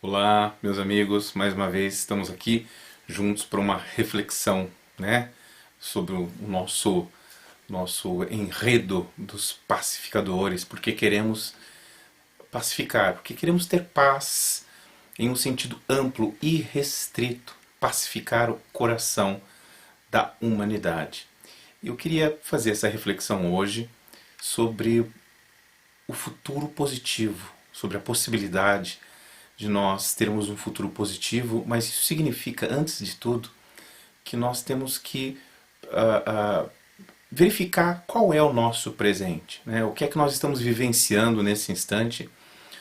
Olá, meus amigos, mais uma vez estamos aqui juntos para uma reflexão, né, sobre o nosso enredo dos pacificadores, porque queremos pacificar, porque queremos ter paz em um sentido amplo e restrito, pacificar o coração da humanidade. Eu queria fazer essa reflexão hoje sobre o futuro positivo, sobre a possibilidade de nós termos um futuro positivo, mas isso significa, antes de tudo, que nós temos que verificar qual é o nosso presente, né? O que é que nós estamos vivenciando nesse instante,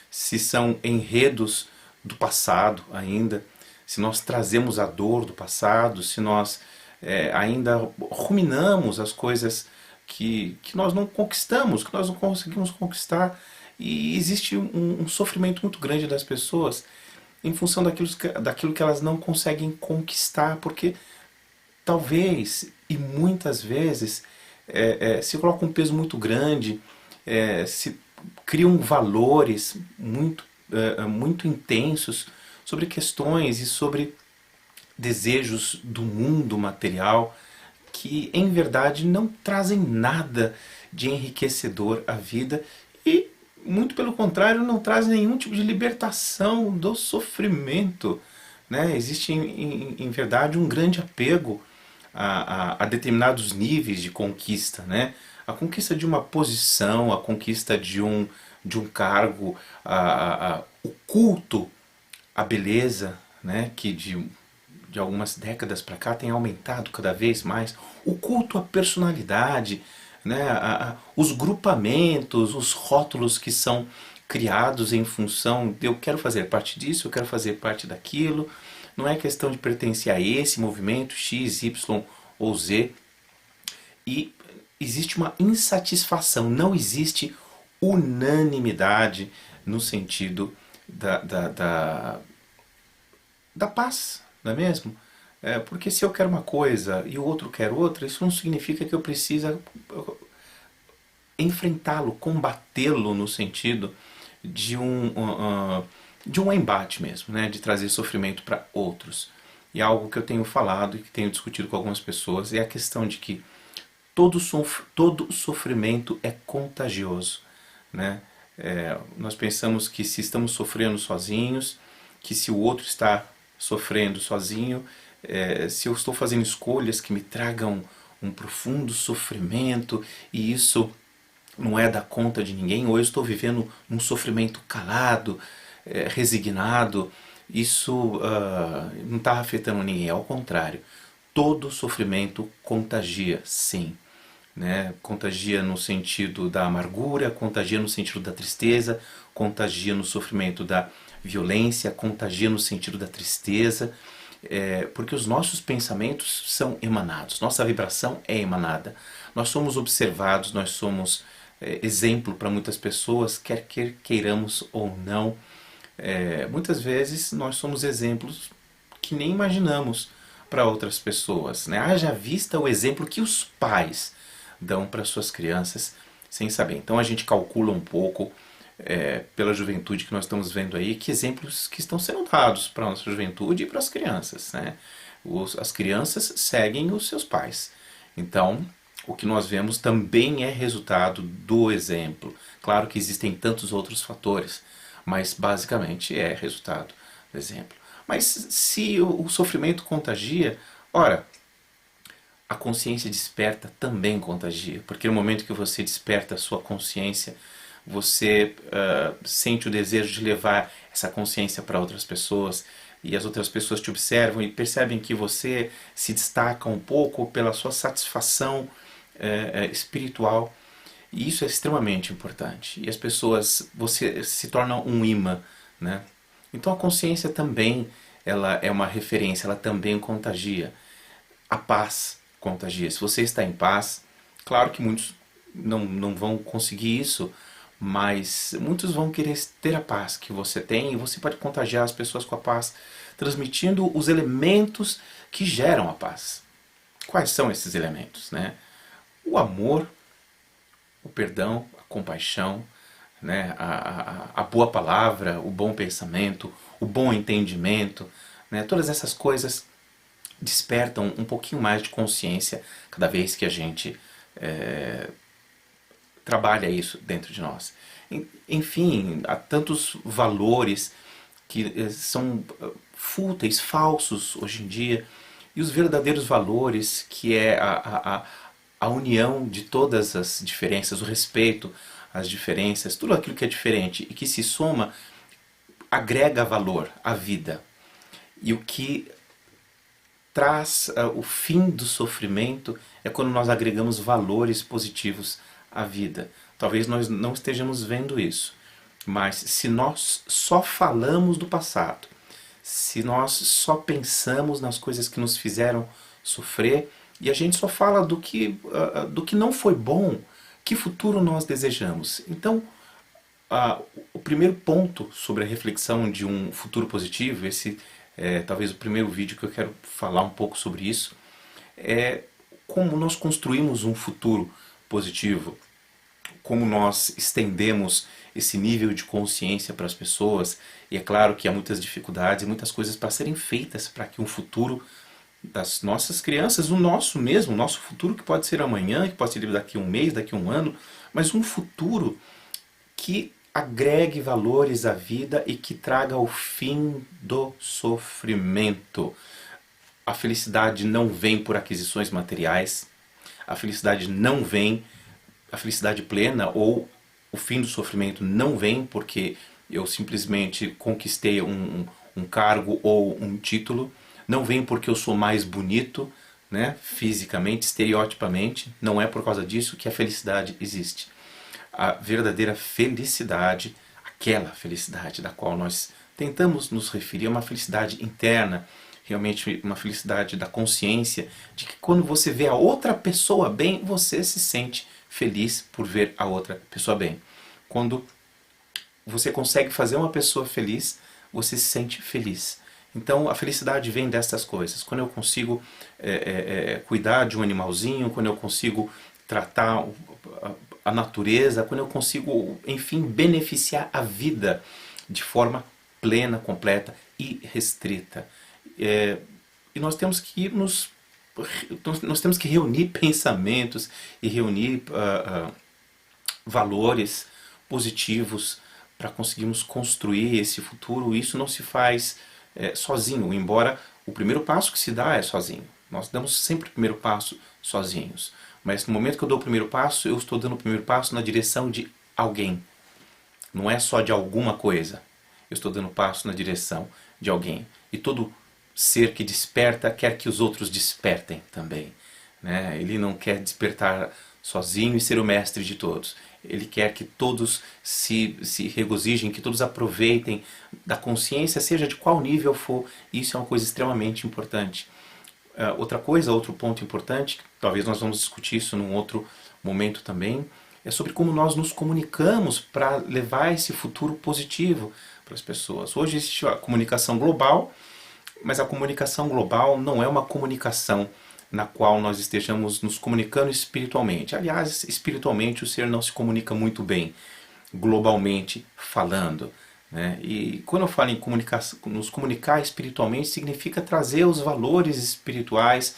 se são enredos do passado ainda, se nós trazemos a dor do passado, se nós ainda ruminamos as coisas que nós não conquistamos, que nós não conseguimos conquistar. E existe um sofrimento muito grande das pessoas em função daquilo que elas não conseguem conquistar, porque talvez e muitas vezes se coloca um peso muito grande, se criam valores muito intensos sobre questões e sobre desejos do mundo material que em verdade não trazem nada de enriquecedor à vida e, muito pelo contrário, não trazem nenhum tipo de libertação do sofrimento. Né? Existe, em verdade, um grande apego a determinados níveis de conquista. Né? A conquista de uma posição, a conquista de um cargo, o culto à beleza, né? Que de algumas décadas para cá tem aumentado cada vez mais, o culto à personalidade, né, os grupamentos, os rótulos que são criados em função de eu quero fazer parte disso, eu quero fazer parte daquilo, não é questão de pertencer a esse movimento X, Y ou Z, e existe uma insatisfação, não existe unanimidade no sentido da paz, não é mesmo? Porque se eu quero uma coisa e o outro quer outra, isso não significa que eu precisa enfrentá-lo, combatê-lo no sentido de um embate mesmo, né? De trazer sofrimento para outros. E algo que eu tenho falado e que tenho discutido com algumas pessoas é a questão de que todo sofrimento é contagioso. Né? Nós pensamos que se estamos sofrendo sozinhos, que se o outro está sofrendo sozinho, se eu estou fazendo escolhas que me tragam um profundo sofrimento e isso não é da conta de ninguém, ou eu estou vivendo um sofrimento calado, resignado, isso não está afetando ninguém, ao contrário. Todo sofrimento contagia, sim. Né? Contagia no sentido da amargura, contagia no sentido da tristeza, contagia no sofrimento da violência, contagia no sentido da tristeza, porque os nossos pensamentos são emanados, nossa vibração é emanada. Nós somos observados, nós somos exemplo para muitas pessoas, quer queiramos ou não. Muitas vezes nós somos exemplos que nem imaginamos para outras pessoas. Né? Haja vista o exemplo que os pais dão para suas crianças sem saber. Então a gente calcula um pouco pela juventude que nós estamos vendo aí, que exemplos que estão sendo dados para a nossa juventude e para as crianças. Né? As crianças seguem os seus pais. Então, o que nós vemos também é resultado do exemplo. Claro que existem tantos outros fatores, mas basicamente é resultado do exemplo. Mas se o sofrimento contagia, ora, a consciência desperta também contagia, porque no momento que você desperta a sua consciência, você sente o desejo de levar essa consciência para outras pessoas e as outras pessoas te observam e percebem que você se destaca um pouco pela sua satisfação espiritual. E isso é extremamente importante. E as pessoas, você se torna um imã, né? Então a consciência também, ela é uma referência, ela também contagia. A paz contagia. Se você está em paz, claro que muitos não vão conseguir isso, mas muitos vão querer ter a paz que você tem e você pode contagiar as pessoas com a paz, transmitindo os elementos que geram a paz. Quais são esses elementos, né? O amor, o perdão, a compaixão, né? A boa palavra, o bom pensamento, o bom entendimento, né? Todas essas coisas despertam um pouquinho mais de consciência cada vez que a gente trabalha isso dentro de nós. Enfim, há tantos valores que são fúteis, falsos hoje em dia, e os verdadeiros valores, que é a união de todas as diferenças, o respeito às diferenças, tudo aquilo que é diferente e que se soma, agrega valor à vida. E o que traz o fim do sofrimento é quando nós agregamos valores positivos à vida. Talvez nós não estejamos vendo isso, mas se nós só falamos do passado, se nós só pensamos nas coisas que nos fizeram sofrer e a gente só fala do que não foi bom, que futuro nós desejamos? Então, o primeiro ponto sobre a reflexão de um futuro positivo, esse é talvez o primeiro vídeo que eu quero falar um pouco sobre isso, é como nós construímos um futuro positivo, como nós estendemos esse nível de consciência para as pessoas. E é claro que há muitas dificuldades e muitas coisas para serem feitas para que um futuro das nossas crianças, o nosso mesmo, o nosso futuro, que pode ser amanhã, que pode ser daqui a um mês, daqui a um ano, mas um futuro que agregue valores à vida e que traga o fim do sofrimento. A felicidade não vem por aquisições materiais, a felicidade não vem, a felicidade plena ou o fim do sofrimento não vem porque eu simplesmente conquistei um cargo ou um título, não vem porque eu sou mais bonito, né, fisicamente, estereotipamente, não é por causa disso que a felicidade existe. A verdadeira felicidade, aquela felicidade da qual nós tentamos nos referir, é uma felicidade interna, realmente uma felicidade da consciência de que quando você vê a outra pessoa bem, você se sente feliz por ver a outra pessoa bem. Quando você consegue fazer uma pessoa feliz, você se sente feliz. Então a felicidade vem dessas coisas. Quando eu consigo cuidar de um animalzinho, quando eu consigo tratar a natureza, quando eu consigo, enfim, beneficiar a vida de forma plena, completa e restrita. E nós temos que nós temos que reunir pensamentos e reunir valores positivos para conseguirmos construir esse futuro. Isso não se faz sozinho, embora o primeiro passo que se dá é sozinho. Nós damos sempre o primeiro passo sozinhos. Mas no momento que eu dou o primeiro passo, eu estou dando o primeiro passo na direção de alguém. Não é só de alguma coisa. Eu estou dando passo na direção de alguém. E todo ser que desperta quer que os outros despertem também, né? Ele não quer despertar sozinho e ser o mestre de todos. Ele quer que todos se regozijem, que todos aproveitem da consciência, seja de qual nível for. Isso é uma coisa extremamente importante. Outra coisa, outro ponto importante, talvez nós vamos discutir isso num outro momento também, é sobre como nós nos comunicamos para levar esse futuro positivo para as pessoas. Hoje existe a comunicação global, mas a comunicação global não é uma comunicação na qual nós estejamos nos comunicando espiritualmente. Aliás, espiritualmente o ser não se comunica muito bem, globalmente falando, né? E quando eu falo em nos comunicar espiritualmente, significa trazer os valores espirituais,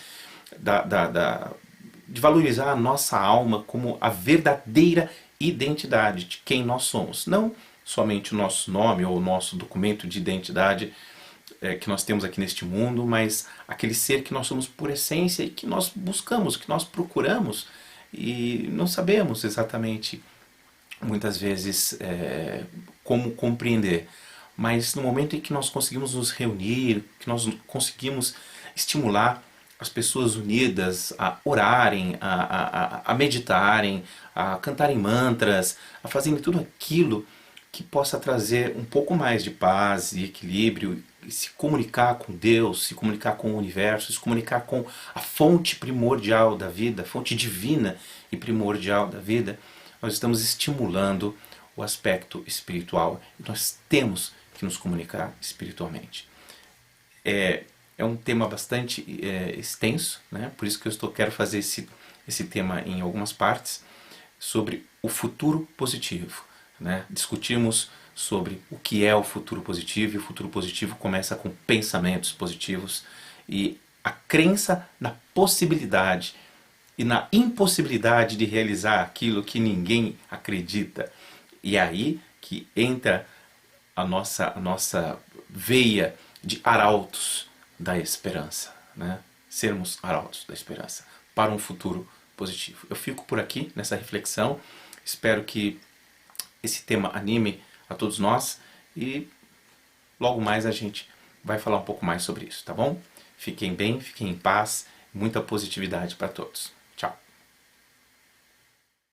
de valorizar a nossa alma como a verdadeira identidade de quem nós somos. Não somente o nosso nome ou o nosso documento de identidade que nós temos aqui neste mundo, mas aquele ser que nós somos por essência e que nós buscamos, que nós procuramos e não sabemos exatamente, muitas vezes, como compreender. Mas no momento em que nós conseguimos nos reunir, que nós conseguimos estimular as pessoas unidas a orarem, a meditarem, a cantarem mantras, a fazerem tudo aquilo que possa trazer um pouco mais de paz e equilíbrio, e se comunicar com Deus, se comunicar com o universo, se comunicar com a fonte primordial da vida, a fonte divina e primordial da vida, nós estamos estimulando o aspecto espiritual. Nós temos que nos comunicar espiritualmente. É um tema bastante extenso, né? Por isso que quero fazer esse tema em algumas partes, sobre o futuro positivo. né? Discutimos sobre o que é o futuro positivo, e o futuro positivo começa com pensamentos positivos e a crença na possibilidade e na impossibilidade de realizar aquilo que ninguém acredita. E é aí que entra a nossa veia de arautos da esperança, né? Sermos arautos da esperança para um futuro positivo. Eu fico por aqui nessa reflexão, espero que esse tema anime a todos nós e logo mais a gente vai falar um pouco mais sobre isso, tá bom? Fiquem bem, fiquem em paz, muita positividade para todos.